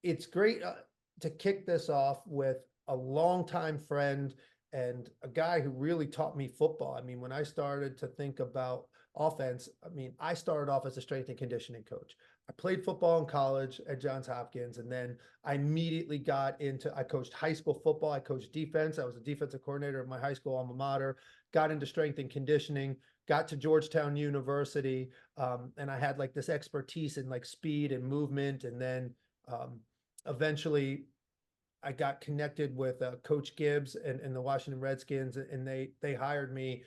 it's great to kick this off with a longtime friend and a guy who really taught me football. I mean, when I started to think about offense, I mean, I started off as a strength and conditioning coach. I played football in college at Johns Hopkins, and then I immediately I coached high school football. I coached defense. I was a defensive coordinator at my high school alma mater, got into strength and conditioning, got to Georgetown University. And I had like this expertise in like speed and movement. And then eventually I got connected with Coach Gibbs and the Washington Redskins, and they hired me.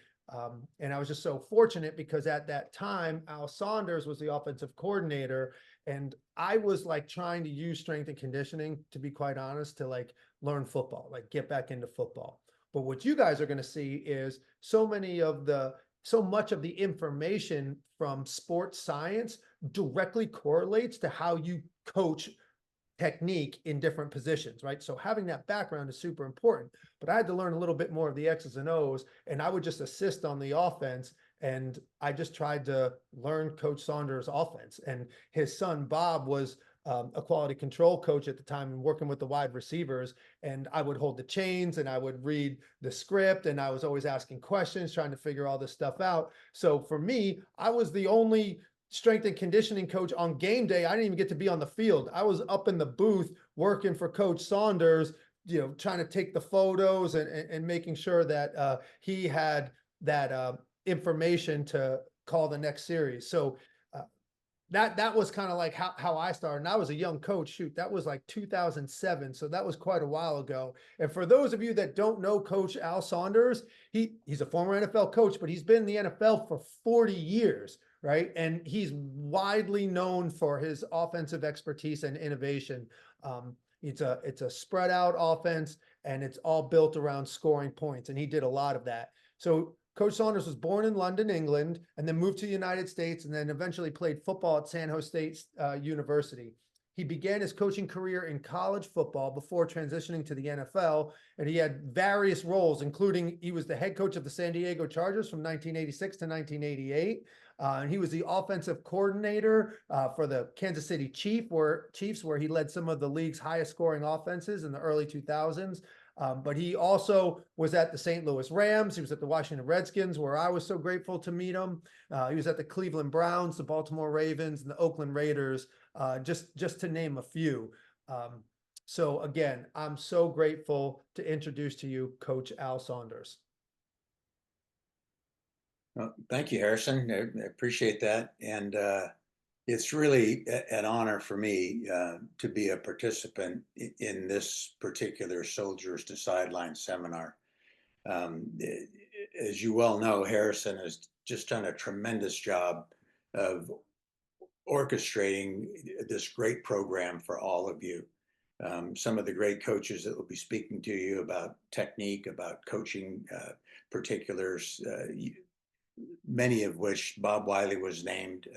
And I was just so fortunate because at that time, Al Saunders was the offensive coordinator, and I was like trying to use strength and conditioning, to be quite honest, to like learn football, like get back into football. But what you guys are going to see is so much of the information from sports science directly correlates to how you coach technique in different positions, right? So having that background is super important, but I had to learn a little bit more of the X's and O's, and I would just assist on the offense. And I just tried to learn Coach Saunders' offense. And his son, Bob, was a quality control coach at the time and working with the wide receivers. And I would hold the chains and I would read the script, and I was always asking questions, trying to figure all this stuff out. So for me, I was the only strength and conditioning coach on game day. I didn't even get to be on the field. I was up in the booth working for Coach Saunders, trying to take the photos and making sure that he had that information to call the next series. So that was kind of like how I started. And I was a young coach. Shoot, that was like 2007. So that was quite a while ago. And for those of you that don't know Coach Al Saunders, he's a former NFL coach, but he's been in the NFL for 40 years. Right. And he's widely known for his offensive expertise and innovation. It's a spread out offense, and it's all built around scoring points. And he did a lot of that. So Coach Saunders was born in London, England, and then moved to the United States, and then eventually played football at San Jose State University. He began his coaching career in college football before transitioning to the NFL, and he had various roles, including he was the head coach of the San Diego Chargers from 1986 to 1988. And he was the offensive coordinator for the Kansas City Chiefs, where he led some of the league's highest scoring offenses in the early 2000s. But he also was at the St. Louis Rams. He was at the Washington Redskins, where I was so grateful to meet him. He was at the Cleveland Browns, the Baltimore Ravens, and the Oakland Raiders, just to name a few. So again, I'm so grateful to introduce to you Coach Al Saunders. Well, thank you, Harrison. I appreciate that. And it's really an honor for me to be a participant in this particular Soldiers to Sideline seminar. As you well know, Harrison has just done a tremendous job of orchestrating this great program for all of you. Some of the great coaches that will be speaking to you about technique, about coaching particulars, many of which Bob Wiley was named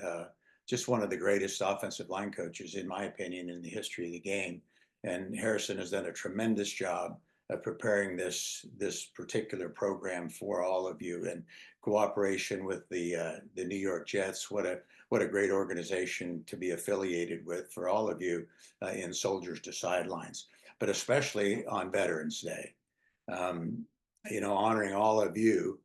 just one of the greatest offensive line coaches, in my opinion, in the history of the game. And Harrison has done a tremendous job of preparing this particular program for all of you, in cooperation with the New York Jets. What a great organization to be affiliated with for all of you in Soldiers to Sidelines, but especially on Veterans Day. Honoring all of you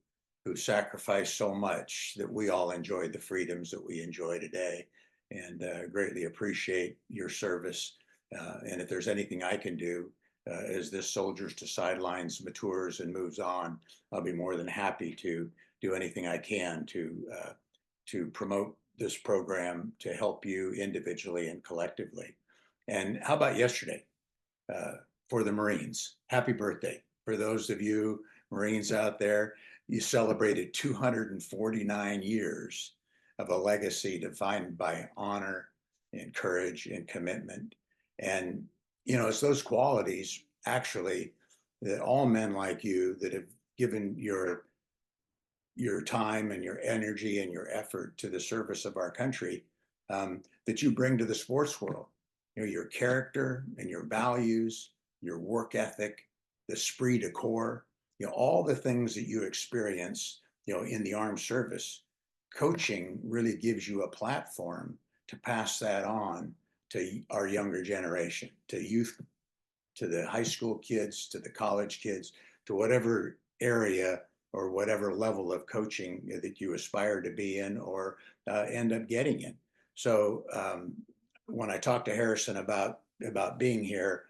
who sacrificed so much that we all enjoyed the freedoms that we enjoy today, and greatly appreciate your service. And if there's anything I can do as this Soldiers to Sidelines matures and moves on, I'll be more than happy to do anything I can to promote this program to help you individually and collectively. And how about yesterday for the Marines? Happy birthday. For those of you Marines out there, you celebrated 249 years of a legacy defined by honor and courage and commitment. And, it's those qualities, actually, that all men like you that have given your time and your energy and your effort to the service of our country, that you bring to the sports world. Your character and your values, your work ethic, the esprit de corps, all the things that you experience, in the armed service. Coaching really gives you a platform to pass that on to our younger generation, to youth, to the high school kids, to the college kids, to whatever area or whatever level of coaching that you aspire to be in or end up getting in. So when I talked to Harrison about being here,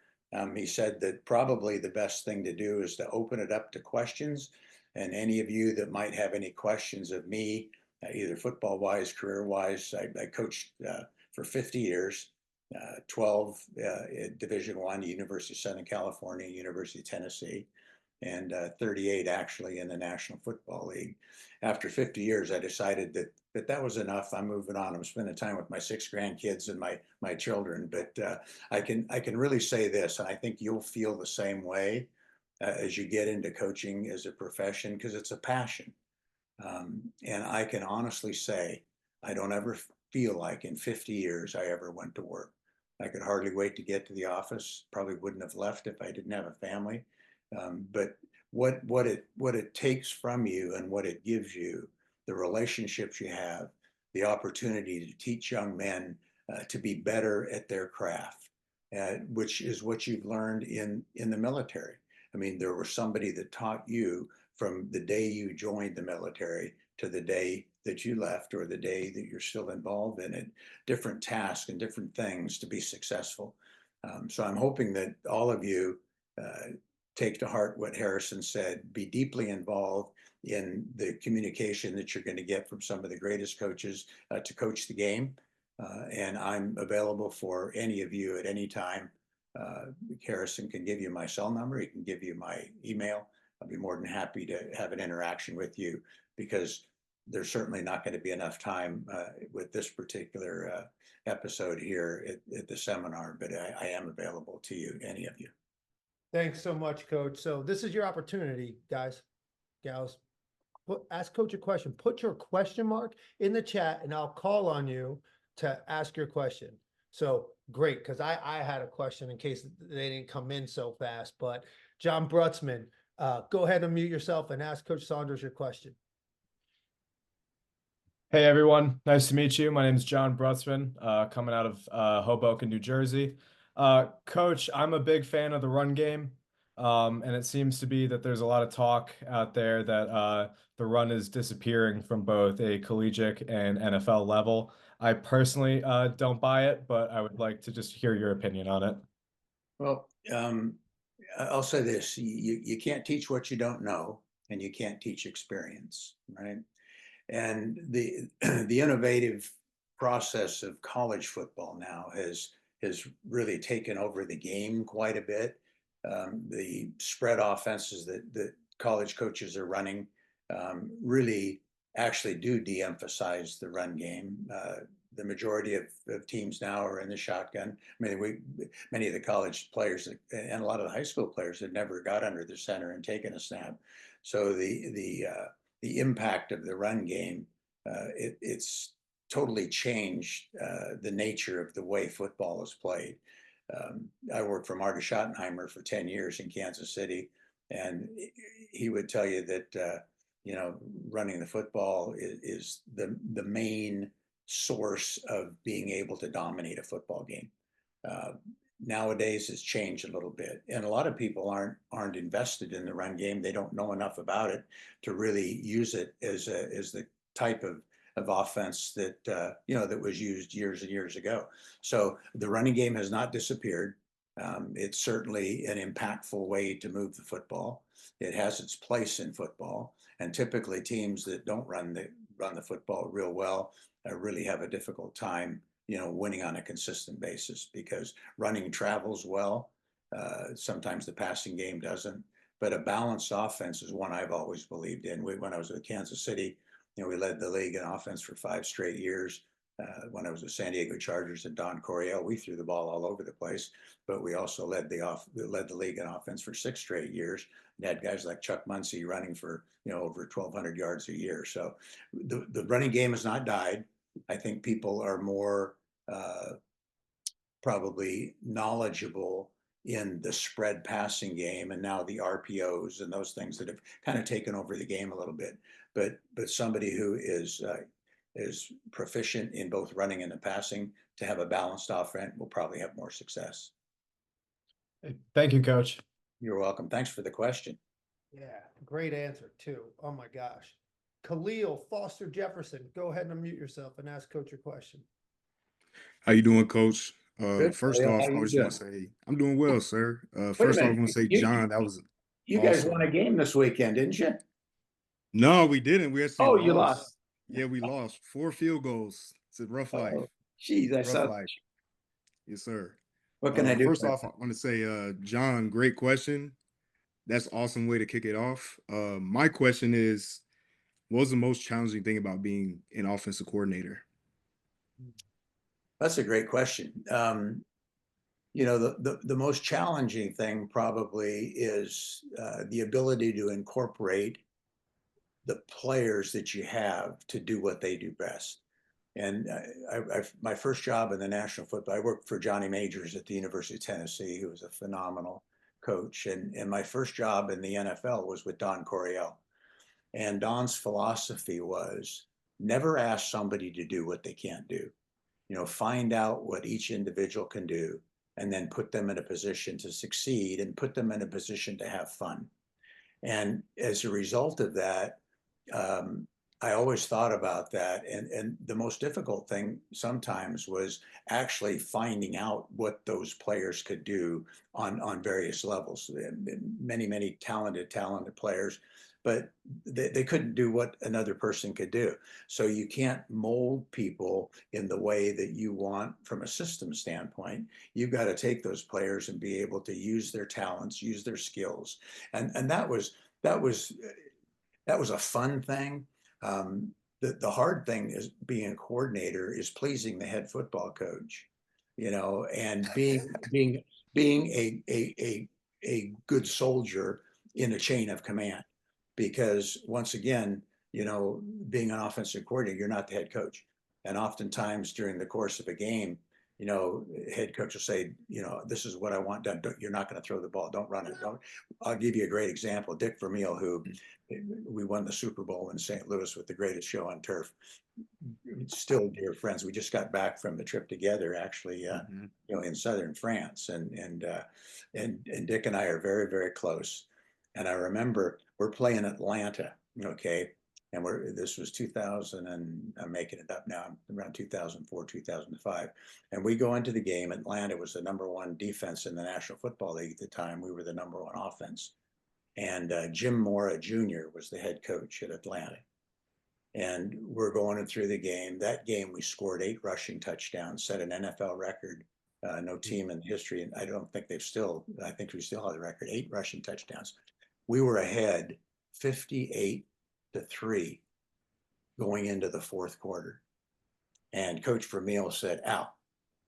he said that probably the best thing to do is to open it up to questions. And any of you that might have any questions of me, either football wise, career wise, I coached for 50 years. 12 at Division I, University of Southern California, University of Tennessee, and 38 actually in the National Football League. After 50 years, I decided that was enough. I'm moving on. I'm spending time with my 6 grandkids and my children. But I can really say this, and I think you'll feel the same way as you get into coaching as a profession, because it's a passion. And I can honestly say I don't ever feel like in 50 years I ever went to work. I could hardly wait to get to the office. Probably wouldn't have left if I didn't have a family. But what it takes from you and what it gives you, the relationships you have, the opportunity to teach young men to be better at their craft, which is what you've learned in the military. I mean, there was somebody that taught you from the day you joined the military to the day that you left or the day that you're still involved in it, different tasks and different things to be successful. So I'm hoping that all of you take to heart what Harrison said, be deeply involved in the communication that you're going to get from some of the greatest coaches to coach the game. And I'm available for any of you at any time. Harrison can give you my cell number. He can give you my email. I'll be more than happy to have an interaction with you, because there's certainly not going to be enough time with this particular episode here at the seminar, but I am available to you, any of you. Thanks so much, Coach. So this is your opportunity, guys, gals. Ask Coach a question. Put your question mark in the chat, and I'll call on you to ask your question. So great, because I had a question in case they didn't come in so fast. But John Brutzman, go ahead and mute yourself and ask Coach Saunders your question. Hey everyone, nice to meet you. My name is John Brutzman, coming out of Hoboken, New Jersey. Coach, I'm a big fan of the run game, and it seems to be that there's a lot of talk out there that the run is disappearing from both a collegiate and NFL level. I personally don't buy it, but I would like to just hear your opinion on it. Well, I'll say this, you can't teach what you don't know, and you can't teach experience, right? And the innovative process of college football now has really taken over the game quite a bit. The spread offenses that college coaches are running really actually do de-emphasize the run game. The majority of teams now are in the shotgun. I mean, many of the college players and a lot of the high school players had never got under the center and taken a snap. So the impact of the run game, it's totally changed the nature of the way football is played. I worked for Marty Schottenheimer for 10 years in Kansas City, and he would tell you that running the football is the main source of being able to dominate a football game. Nowadays it's changed a little bit, and a lot of people aren't invested in the run game. They don't know enough about it to really use it as the type of offense that that was used years and years ago. So the running game has not disappeared. It's certainly an impactful way to move the football. It has its place in football, and typically teams that don't run the football real well really have a difficult time winning on a consistent basis, because running travels well. Sometimes the passing game doesn't, but a balanced offense is one I've always believed in. When I was with Kansas City, we led the league in offense for 5 straight years. When I was with San Diego Chargers and Don Coryell, we threw the ball all over the place, but we also led the league in offense for 6 straight years. And had guys like Chuck Muncie running for over 1,200 yards a year. So the running game has not died. I think people are more probably knowledgeable in the spread passing game, and now the RPOs and those things that have kind of taken over the game a little bit. But somebody who is proficient in both running and the passing to have a balanced offense, we'll probably have more success. Thank you, Coach. You're welcome. Thanks for the question. Yeah, great answer too. Oh my gosh. Khalil Foster Jefferson, go ahead and unmute yourself and ask Coach your question. How you doing, Coach? Good. First How off, I you just want doing? to say I'm doing well, sir. Wait a First off, I minute. want to say, John, that was You guys awesome. won a game this weekend, didn't you? No, we didn't. We actually Oh, you lost. Yeah, we lost 4 field goals. It's a rough life. Oh, geez, I Rough saw. life. Yes, sir. What can I But do? first off, I want to say, John, great question. That's an awesome way to kick it off. My question is, what was the most challenging thing about being an offensive coordinator? That's a great question. You know, the most challenging thing probably is the ability to incorporate the players that you have to do what they do best. And my first job in the National Football, I worked for Johnny Majors at the University of Tennessee, who was a phenomenal coach. And my first job in the NFL was with Don Coryell. And Don's philosophy was never ask somebody to do what they can't do. You know, find out what each individual can do and then put them in a position to succeed and put them in a position to have fun. And as a result of that, I always thought about that. And the most difficult thing sometimes was actually finding out what those players could do on various levels. Many talented players, but they couldn't do what another person could do. So you can't mold people in the way that you want from a system standpoint. You've got to take those players and be able to use their talents, use their skills. And that was a fun thing. The hard thing is being a coordinator is pleasing the head football coach, you know, and being a good soldier in a chain of command. Because once again, you know, being an offensive coordinator, you're not the head coach. And oftentimes during the course of a game, you know, head coach will say, you know, this is what I want done. You're not going to throw the ball. Don't run it. I'll give you a great example. Dick Vermeil, who we won the Super Bowl in St. Louis with the greatest show on turf. Still dear friends. We just got back from the trip together, actually, you know, in southern France, and Dick and I are very close. And I remember we're playing Atlanta, okay, and this was 2000, and I'm making it up now, around 2004, 2005, and we go into the game. Atlanta was the #1 defense in the National Football League at the time. We were the #1 offense. And Jim Mora Jr. was the head coach at Atlanta. And we're going through the game. That game, we scored 8 rushing touchdowns, set an NFL record. No team in history, and I think we still have the record, 8 rushing touchdowns. We were ahead 58-3 going into the 4th quarter. And Coach Vermeil said, Al,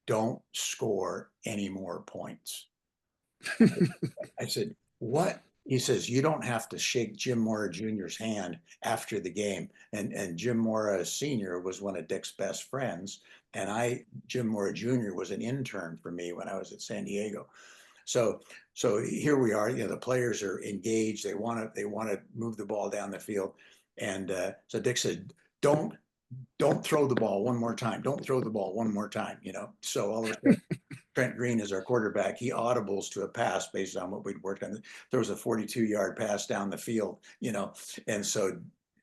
don't score any more points. I said, what? He says, you don't have to shake Jim Mora Jr.'s hand after the game. And Jim Mora Sr. was one of Dick's best friends. And Jim Mora Jr. was an intern for me when I was at San Diego. So here we are, you know, the players are engaged. They want to move the ball down the field. And so Dick said, don't throw the ball one more time. Don't throw the ball one more time, you know. So all of a sudden, Trent Green is our quarterback. He audibles to a pass based on what we'd worked on. There was a 42-yard pass down the field, you know. And so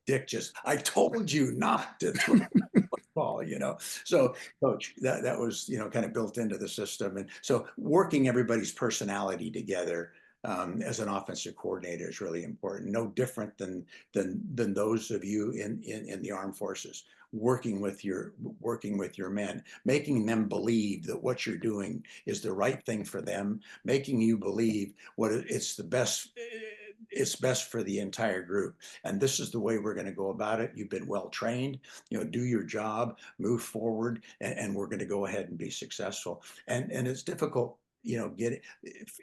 Dick I told you not to throw the ball, you know. So coach, that was, you know, kind of built into the system. And so working everybody's personality together as an offensive coordinator is really important. No different than those of you in the armed forces, working with your men, making them believe that what you're doing is the right thing for them, making you believe it's best for the entire group. And this is the way we're going to go about it. You've been well trained, you know, do your job, move forward, and we're going to go ahead and be successful. And it's difficult, you know, get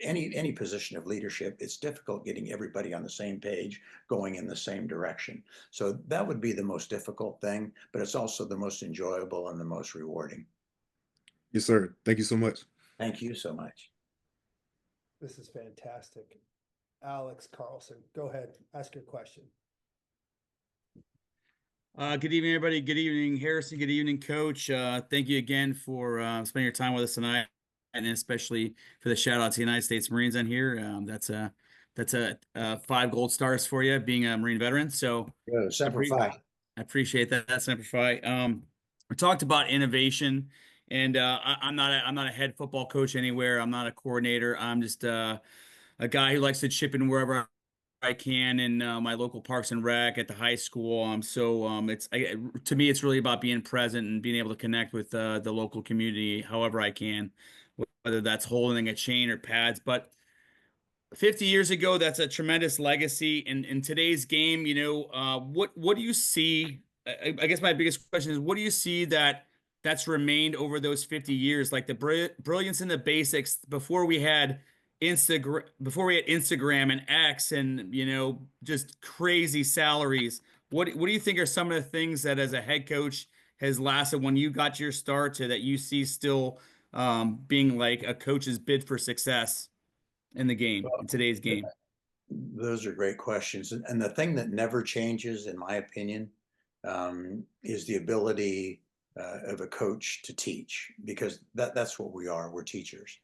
any position of leadership. It's difficult getting everybody on the same page, going in the same direction. So that would be the most difficult thing, but it's also the most enjoyable and the most rewarding. Yes, sir. Thank you so much. Thank you so much. This is fantastic. Alex Carlson, go ahead, ask your question. Good evening, everybody. Good evening, Harrison. Good evening, Coach. Thank you again for spending your time with us tonight, and especially for the shout out to the United States Marines on here. That's 5 gold stars for you, being a Marine veteran. So Good. Semper Fi. I appreciate that. That's Simplify. We talked about innovation, and I'm not a head football coach anywhere. I'm not a coordinator. I'm just a guy who likes to chip in wherever I can in my local parks and rec at the high school. To me, it's really about being present and being able to connect with the local community however I can, whether that's holding a chain or pads. But 50 years ago, that's a tremendous legacy. In today's game, what do you see? I guess my biggest question is, what do you see that's remained over those 50 years? Like the brilliance and the basics before we had Instagram and X and, just crazy salaries. What do you think are some of the things that as a head coach has lasted when you got your start to that you see still being like a coach's bid for success in the game, in today's game? Those are great questions. And the thing that never changes, in my opinion, is the ability of a coach to teach, because that's what we are. We're teachers.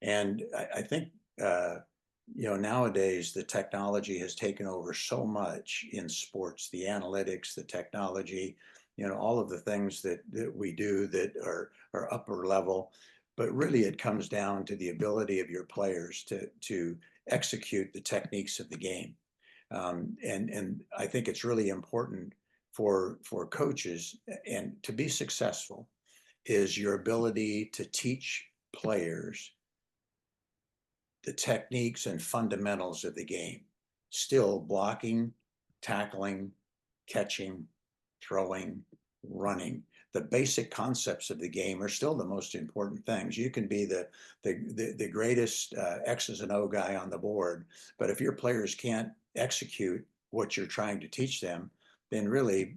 And I think, nowadays the technology has taken over so much in sports, the analytics, the technology, all of the things that we do that are upper level. But really, it comes down to the ability of your players to execute the techniques of the game. And I think it's really important for coaches and to be successful is your ability to teach players the techniques and fundamentals of the game. Still blocking, tackling, catching, throwing, running. The basic concepts of the game are still the most important things. You can be the greatest X's and O guy on the board, but if your players can't execute what you're trying to teach them, then really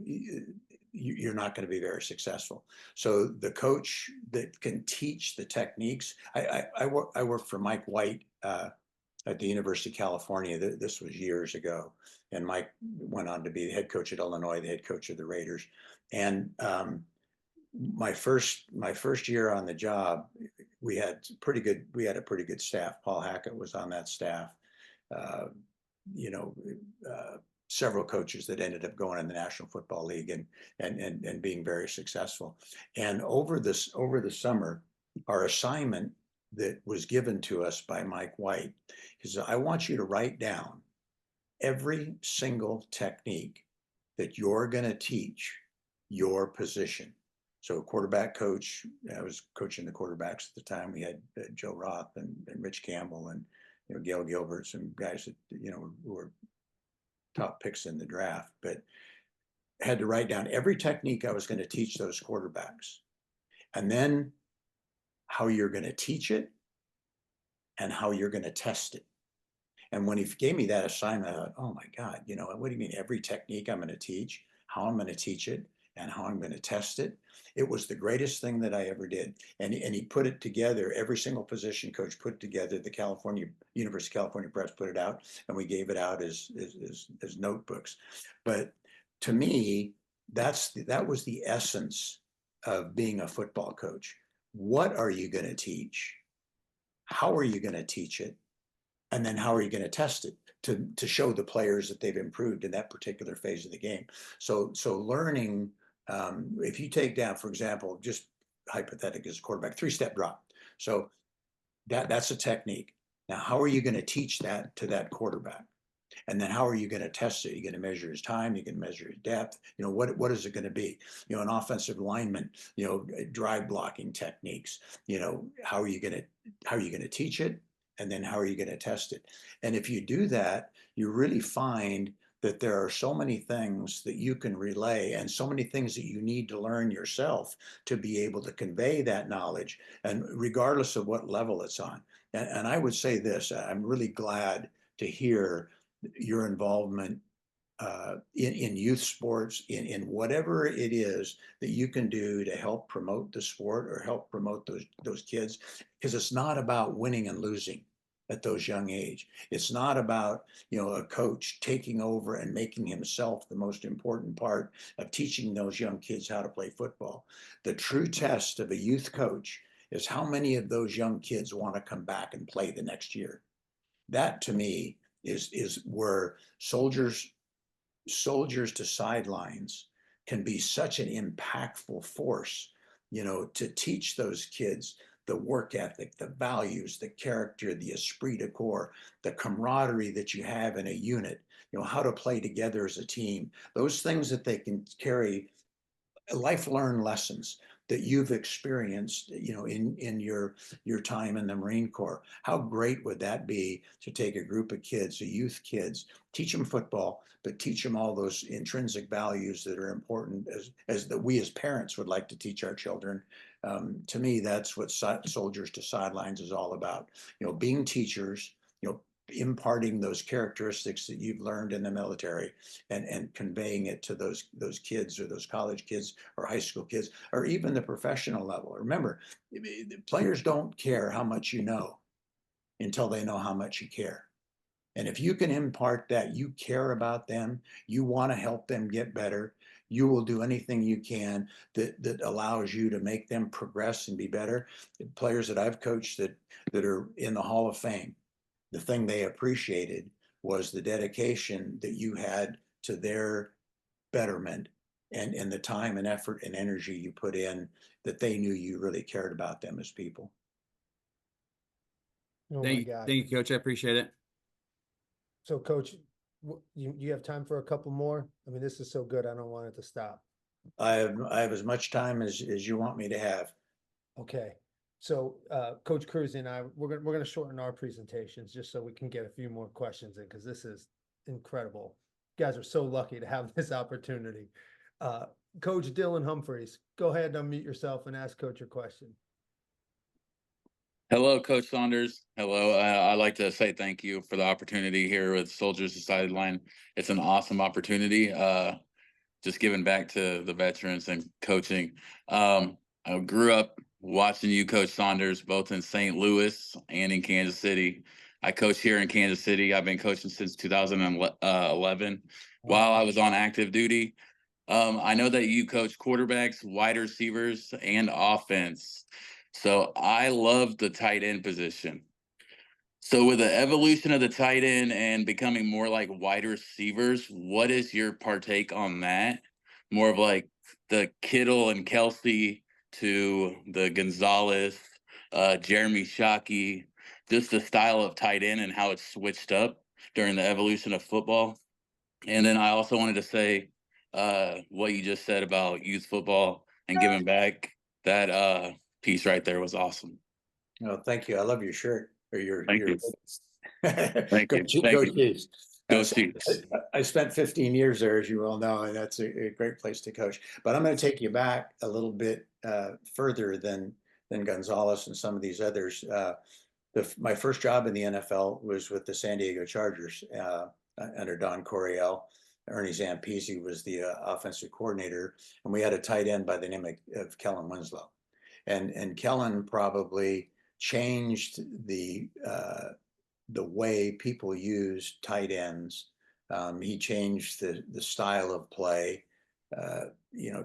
you're not going to be very successful. So the coach that can teach the techniques, I worked for Mike White at the University of California. This was years ago, and Mike went on to be the head coach at Illinois, the head coach of the Raiders. And my first year on the job, we had a pretty good staff. Paul Hackett was on that staff. Several coaches that ended up going in the National Football League and being very successful. And over the summer, our assignment that was given to us by Mike White is, I want you to write down every single technique that you're going to teach your position. So quarterback coach, I was coaching the quarterbacks at the time. We had Joe Roth and Rich Campbell and Gail Gilbert, some guys that who were top picks in the draft, but had to write down every technique I was going to teach those quarterbacks, and then how you're going to teach it and how you're going to test it. And when he gave me that assignment, I thought, oh my God, what do you mean every technique I'm going to teach, how I'm going to teach it, and how I'm going to test it? It was the greatest thing that I ever did. And he put it together. Every single position coach put it together. The University of California Press put it out, and we gave it out as notebooks. But to me, that was the essence of being a football coach. What are you going to teach? How are you going to teach it? And then how are you going to test it to show the players that they've improved in that particular phase of the game? So learning, if you take down, for example, just hypothetically as a quarterback, 3-step drop. So that's a technique. Now, how are you going to teach that to that quarterback? And then how are you going to test it? You're going to measure his time. You can measure his depth. What is it going to be? An offensive lineman, drive blocking techniques. How are you going to teach it? And then how are you going to test it? And if you do that, you really find that there are so many things that you can relay and so many things that you need to learn yourself to be able to convey that knowledge, and regardless of what level it's on. And I would say this, I'm really glad to hear your involvement in youth sports, in whatever it is that you can do to help promote the sport or help promote those kids, because it's not about winning and losing. at those young age. It's not about, a coach taking over and making himself the most important part of teaching those young kids how to play football. The true test of a youth coach is how many of those young kids want to come back and play the next year. That to me is where soldiers to sidelines can be such an impactful force, to teach those kids the work ethic, the values, the character, the esprit de corps, the camaraderie that you have in a unit, how to play together as a team, those things that they can carry, life learned lessons that you've experienced, in your time in the Marine Corps. How great would that be to take a group of kids, youth kids, teach them football, but teach them all those intrinsic values that are important as that we as parents would like to teach our children. To me, that's what Soldiers to Sidelines is all about. Being teachers, imparting those characteristics that you've learned in the military and conveying it to those kids, or those college kids or high school kids, or even the professional level. Remember, players don't care how much you know until they know how much you care. And if you can impart that you care about them, you want to help them get better, you will do anything you can that allows you to make them progress and be better. Players that I've coached that are in the Hall of Fame, the thing they appreciated was the dedication that you had to their betterment, and the time and effort and energy you put in, that they knew you really cared about them as people. Oh my Thank God. you, Coach. I appreciate it. So Coach, you have time for a couple more? I mean, this is so good. I don't want it to stop. I have as much time as you want me to have. Okay. So Coach Cruz and I, we're gonna shorten our presentations just so we can get a few more questions in, because this is incredible. You guys are so lucky to have this opportunity. Coach Dylan Humphreys, go ahead and unmute yourself and ask Coach your question. Hello, Coach Saunders. Hello. I'd like to say thank you for the opportunity here with Soldiers to Sideline. It's an awesome opportunity. Just giving back to the veterans and coaching. I grew up watching you, Coach Saunders, both in St. Louis and in Kansas City. I coach here in Kansas City. I've been coaching since 2011 while I was on active duty. I know that you coach quarterbacks, wide receivers, and offense. So I love the tight end position. So with the evolution of the tight end and becoming more like wide receivers, what is your partake on that? More of like the Kittle and Kelsey to the Gonzalez, Jeremy Shockey, just the style of tight end and how it's switched up during the evolution of football. And then I also wanted to say what you just said about youth football and giving back. That piece right there was awesome. Oh, thank you. I love your shirt, or your Thank you. Thank you. Thank Go you. Chiefs. Go Chiefs. I spent 15 years there, as you well know, and that's a great place to coach. But I'm going to take you back a little bit further than Gonzalez and some of these others. My first job in the NFL was with the San Diego Chargers under Don Coryell. Ernie Zampese was the offensive coordinator, and we had a tight end by the name of Kellen Winslow. And Kellen probably changed the way people use tight ends. He changed the style of play.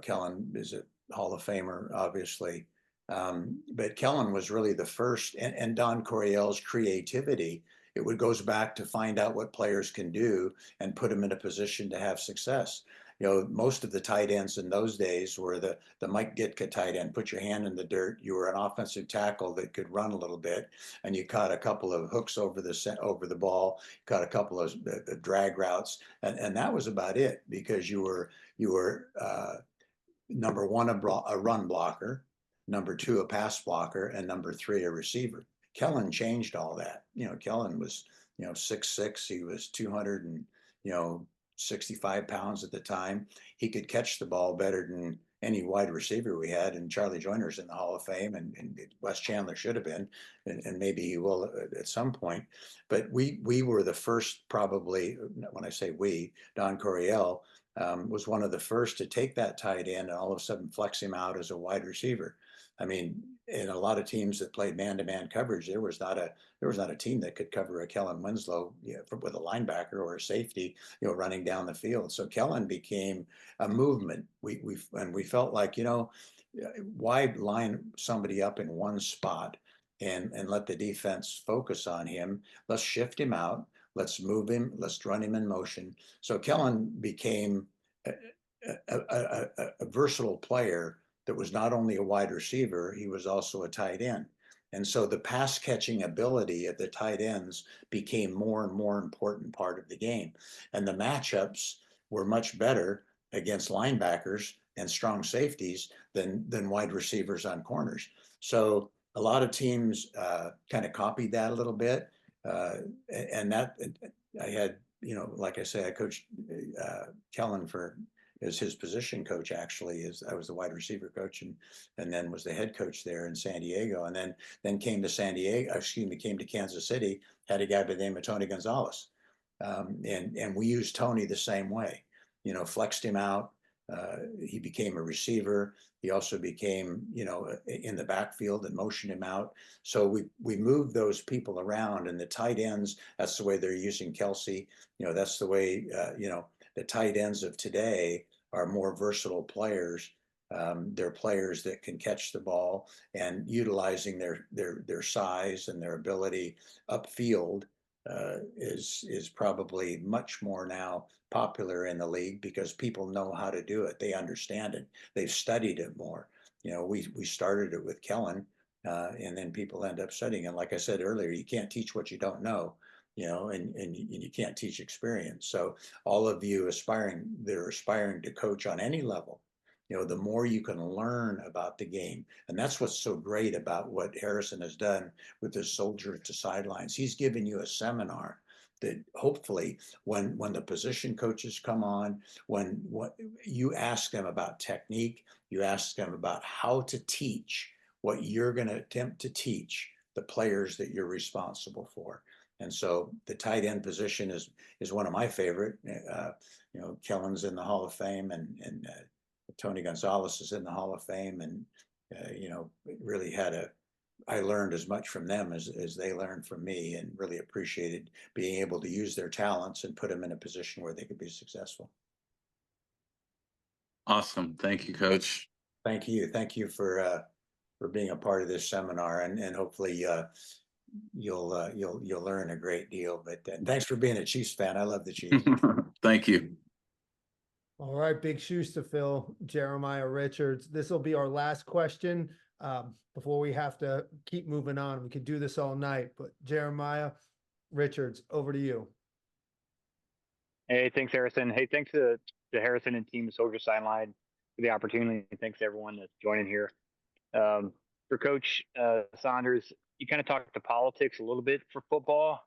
Kellen is a Hall of Famer, obviously. But Kellen was really the first, and Don Coryell's creativity. It goes back to find out what players can do and put them in a position to have success. Most of the tight ends in those days were the Mike Ditka tight end. Put your hand in the dirt. You were an offensive tackle that could run a little bit, and you caught a couple of hooks over the ball, caught a couple of the drag routes, and that was about it, because you were number one a run blocker, number two a pass blocker, and number three a receiver. Kellen changed all that. Kellen was 6'6". He was 265 pounds at the time. He could catch the ball better than any wide receiver we had, and Charlie Joyner's in the Hall of Fame, and Wes Chandler should have been, and maybe he will at some point. But we were the first, probably, when I say we, Don Coryell was one of the first to take that tight end and all of a sudden flex him out as a wide receiver. I mean, in a lot of teams that played man-to-man coverage, there was not a team that could cover a Kellen Winslow, with a linebacker or a safety, running down the field. So Kellen became a movement. We felt like, why line somebody up in one spot and let the defense focus on him? Let's shift him out. Let's move him. Let's run him in motion. So Kellen became a versatile player that was not only a wide receiver, he was also a tight end. And so the pass catching ability of the tight ends became more and more important part of the game. And the matchups were much better against linebackers and strong safeties than wide receivers on corners. So a lot of teams kind of copied that a little bit. And that I had, like I say, I coached Kellen as his position coach. Actually, I was the wide receiver coach, and then was the head coach there in San Diego, and then came to Kansas City, had a guy by the name of Tony Gonzalez, and we used Tony the same way, flexed him out. He became a receiver. He also became, in the backfield and motioned him out. So we moved those people around, and the tight ends, that's the way they're using Kelsey. That's the way, the tight ends of today are more versatile players. They're players that can catch the ball, and utilizing their size and their ability upfield is probably much more now popular in the league because people know how to do it. They understand it. They've studied it more. We started it with Kellen, and then people end up studying. And like I said earlier, you can't teach what you don't know. And you can't teach experience. So all of you they're aspiring to coach on any level, the more you can learn about the game. And that's what's so great about what Harrison has done with the Soldiers to Sidelines. He's given you a seminar that hopefully when the position coaches come on, when you ask them about technique, you ask them about how to teach what you're going to attempt to teach the players that you're responsible for. And so the tight end position is one of my favorite. Kellen's in the Hall of Fame, and Tony Gonzalez is in the Hall of Fame, and really I learned as much from them as they learned from me, and really appreciated being able to use their talents and put them in a position where they could be successful. Awesome. Thank you, Coach. Thank you. Thank you for being a part of this seminar, and hopefully you'll learn a great deal. But thanks for being a Chiefs fan. I love the Chiefs. Thank you. All right, big shoes to fill, Jeremiah Richards. This will be our last question before we have to keep moving on. We could do this all night, but Jeremiah Richards, over to you. Hey, thanks, Harrison. Hey, thanks to Harrison and team Soldier Sideline for the opportunity. And thanks to everyone that's joining here. For Coach Saunders, you kind of talked to politics a little bit for football.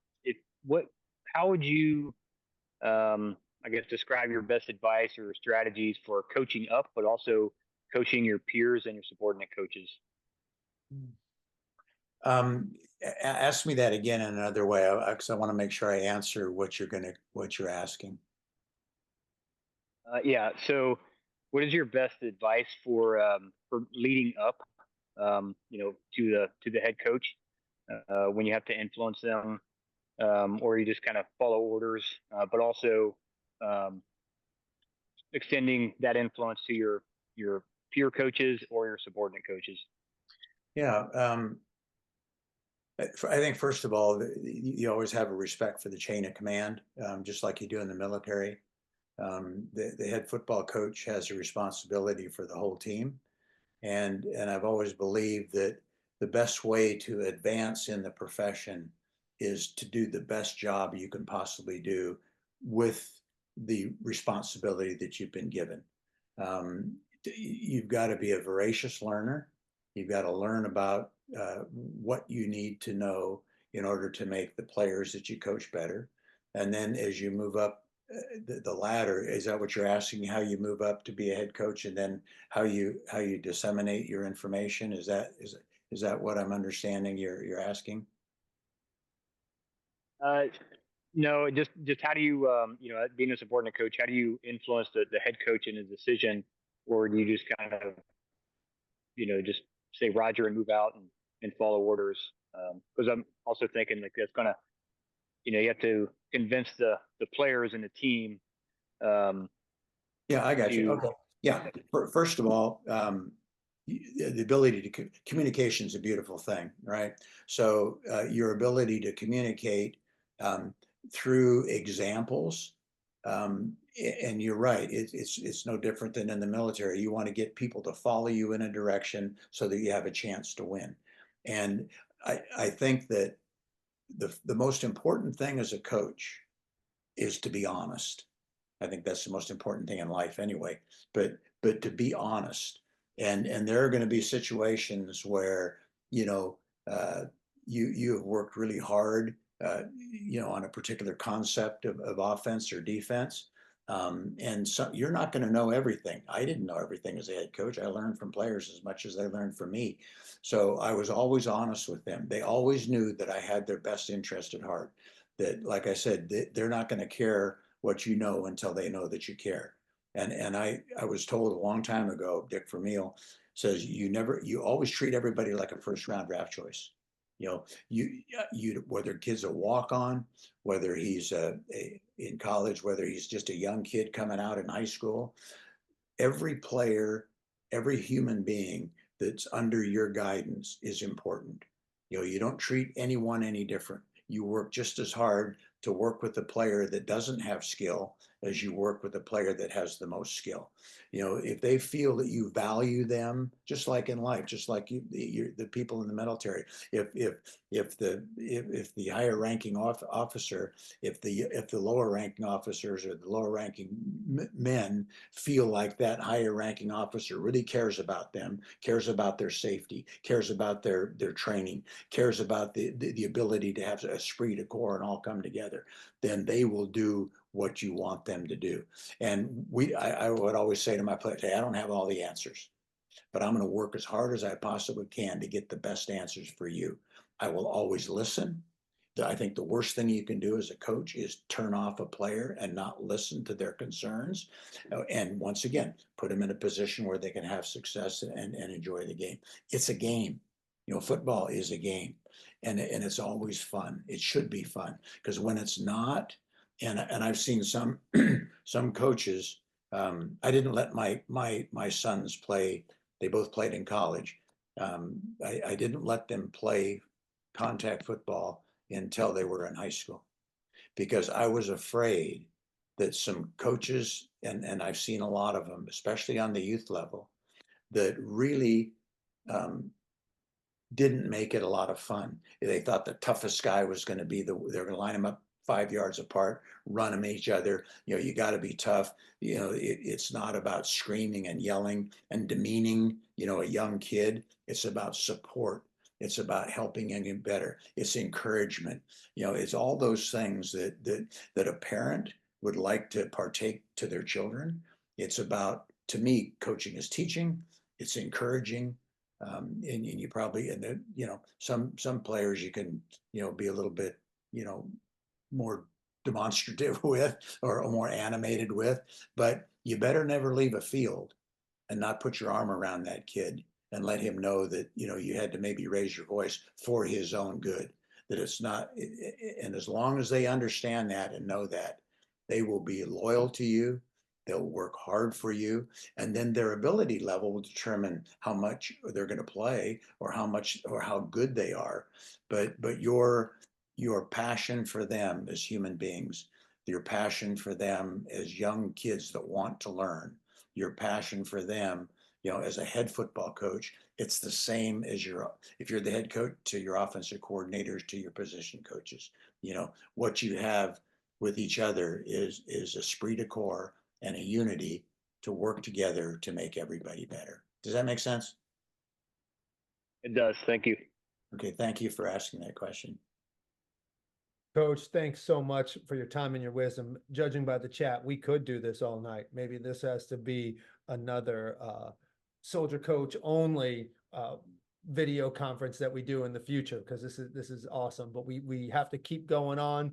How would you, I guess, describe your best advice or strategies for coaching up, but also coaching your peers and your subordinate coaches? Ask me that again in another way, because I want to make sure I answer what you're asking. Yeah. So, what is your best advice for leading up, to the head coach when you have to influence them, or you just kind of follow orders, but also extending that influence to your peer coaches or your subordinate coaches? Yeah. I think first of all, you always have a respect for the chain of command, just like you do in the military. The head football coach has a responsibility for the whole team. And I've always believed that the best way to advance in the profession is to do the best job you can possibly do with the responsibility that you've been given. You've got to be a voracious learner. You've got to learn about what you need to know in order to make the players that you coach better. And then as you move up the ladder, is that what you're asking? How you move up to be a head coach, and then how you disseminate your information? Is that what I'm understanding you're asking? No, just how do you, being a subordinate coach, how do you influence the head coach in his decision, or do you just kind of, just say Roger and move out and follow orders. Because I'm also thinking like that's gonna, you have to convince the players and the team. Yeah, I got you. To- Okay. Yeah. First of all, the ability to communication is a beautiful thing, right? So your ability to communicate through examples, and you're right, it's no different than in the military. You want to get people to follow you in a direction so that you have a chance to win. And I think that the most important thing as a coach is to be honest. I think that's the most important thing in life anyway, but to be honest. And there are going to be situations where, you have worked really hard, on a particular concept of offense or defense. And so you're not going to know everything. I didn't know everything as a head coach. I learned from players as much as they learned from me. So I was always honest with them. They always knew that I had their best interest at heart. That, like I said, they're not going to care what you know until they know that you care. And I was told a long time ago, Dick Vermeil says, you always treat everybody like a first round draft choice. You whether kid's a walk on, whether he's in college, whether he's just a young kid coming out in high school, every player, every human being that's under your guidance is important. You don't treat anyone any different. You work just as hard to work with the player that doesn't have skill as you work with the player that has the most skill. If they feel that you value them, just like in life, just like the people in the military, if the higher ranking officer, if the lower ranking officers or the lower ranking men feel like that higher ranking officer really cares about them, cares about their safety, cares about their training, cares about the ability to have esprit de corps and all come together, then they will do what you want them to do. And I would always say to my players, hey, I don't have all the answers, but I'm going to work as hard as I possibly can to get the best answers for you. I will always listen. I think the worst thing you can do as a coach is turn off a player and not listen to their concerns. And once again, put them in a position where they can have success and enjoy the game. It's a game. Football is a game, and it's always fun. It should be fun, because when it's not, and I've seen some some coaches. I didn't let my sons play. They both played in college. I didn't let them play contact football until they were in high school, because I was afraid that some coaches, and I've seen a lot of them, especially on the youth level, that really didn't make it a lot of fun. They thought the toughest guy was going to be they're going to line them up 5 yards apart, run them each other. You got to be tough. It's not about screaming and yelling and demeaning, a young kid. It's about support. It's about helping him get better. It's encouragement. It's all those things that a parent would like to partake to their children. It's about, to me, coaching is teaching. It's encouraging. And you probably, and then, some players you can, be a little bit, more demonstrative with, or more animated with, but you better never leave a field and not put your arm around that kid and let him know that, you had to maybe raise your voice for his own good, that it's not, and as long as they understand that and know that, they will be loyal to you. They'll work hard for you, and then their ability level will determine how much they're going to play, or how much, or how good they are. But your passion for them as human beings, your passion for them as young kids that want to learn, your passion for them, as a head football coach, it's the same as if you're the head coach, to your offensive coordinators, to your position coaches. What you have with each other is esprit de corps and a unity to work together to make everybody better. Does that make sense? It does. Thank you. Okay, thank you for asking that question. Coach, thanks so much for your time and your wisdom. Judging by the chat, we could do this all night. Maybe this has to be another soldier coach only video conference that we do in the future, because this is awesome. But we have to keep going on.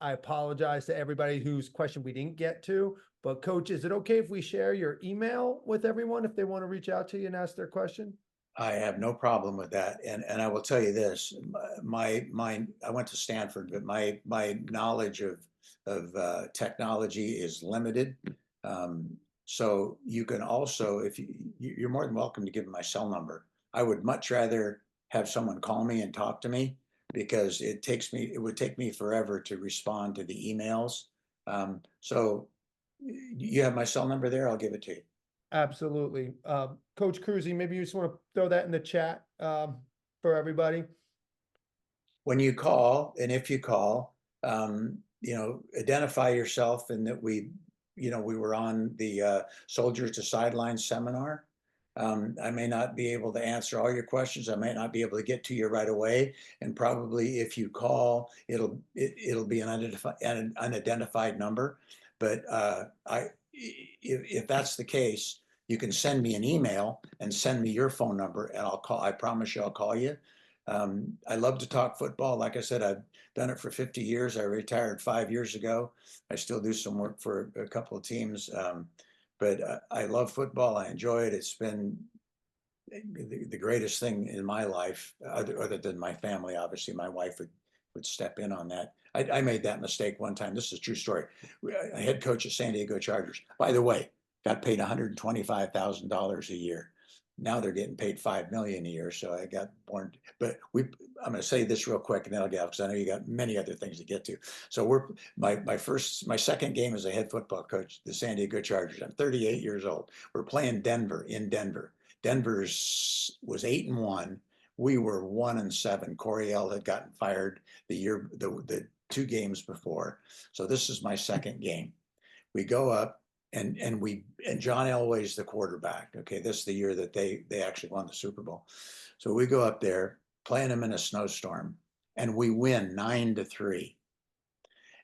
I apologize to everybody whose question we didn't get to, but Coach, is it okay if we share your email with everyone if they want to reach out to you and ask their question? I have no problem with that. And I will tell you this, my I went to Stanford, but my knowledge of technology is limited. So you can also, if you're more than welcome to give me my cell number. I would much rather have someone call me and talk to me because it would take me forever to respond to the emails. So you have my cell number there, I'll give it to you. Absolutely. Coach Cruzy, maybe you just want to throw that in the chat for everybody. When you call, and if you call, identify yourself and that we were on the Soldiers to Sidelines seminar. I may not be able to answer all your questions. I might not be able to get to you right away. And probably if you call, it'll be an unidentified number. But if that's the case, you can send me an email and send me your phone number and I'll call. I promise you I'll call you. I love to talk football. Like I said, I've done it for 50 years. I retired 5 years ago. I still do some work for a couple of teams. But I love football. I enjoy it. It's been the greatest thing in my life, other than my family. Obviously, my wife would step in on that. I made that mistake one time. This is a true story. A head coach at San Diego Chargers, by the way, got paid $125,000 a year. Now they're getting paid $5 million a year. So I got born, but I'm going to say this real quick and then I'll get out because I know you got many other things to get to. So my second game as a head football coach, the San Diego Chargers. I'm 38 years old. We're playing Denver in Denver. Denver's was 8-1. We were 1-7. Coryell had gotten fired the 2 games before. So this is my second game. We go up and John Elway's the quarterback. Okay, this is the year that they actually won the Super Bowl. So we go up there playing them in a snowstorm and we win 9-3.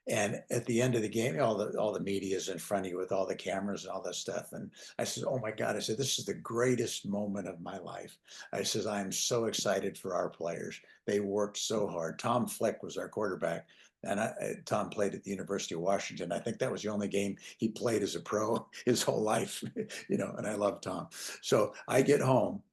And at the end of the game, all the media is in front of you with all the cameras and all that stuff. And I said, "Oh my God!" I said, "This is the greatest moment of my life." I says, "I'm so excited for our players. They worked so hard." Tom Flick was our quarterback, and Tom played at the University of Washington. I think that was the only game he played as a pro his whole life, And I love Tom. So I get home,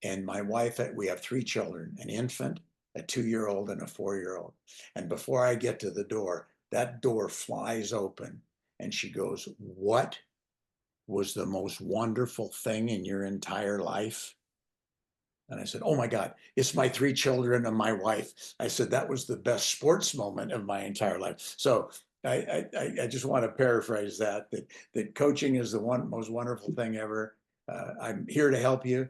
and my wife, we have 3 children: an infant, a 2-year-old, and a 4-year-old. And before I get to the door, that door flies open and she goes, "What was the most wonderful thing in your entire life?" And I said, "Oh my God, it's my 3 children and my wife." I said, "That was the best sports moment of my entire life." So I just want to paraphrase that coaching is the most wonderful thing ever. I'm here to help you.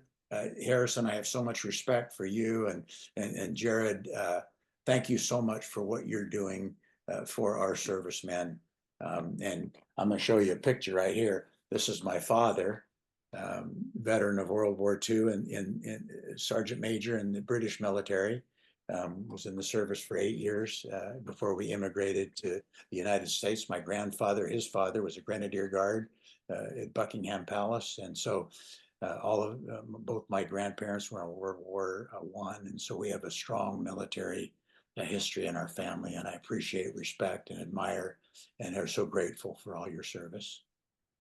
Harrison, I have so much respect for you and Jared. Thank you so much for what you're doing for our servicemen. And I'm going to show you a picture right here. This is my father, veteran of World War II and Sergeant Major in the British military. Was in the service for 8 years before we immigrated to the United States. My grandfather, his father, was a Grenadier Guard at Buckingham Palace. And so both my grandparents were in World War I. And so we have a strong military history in our family. And I appreciate, respect, and admire, and are so grateful for all your service.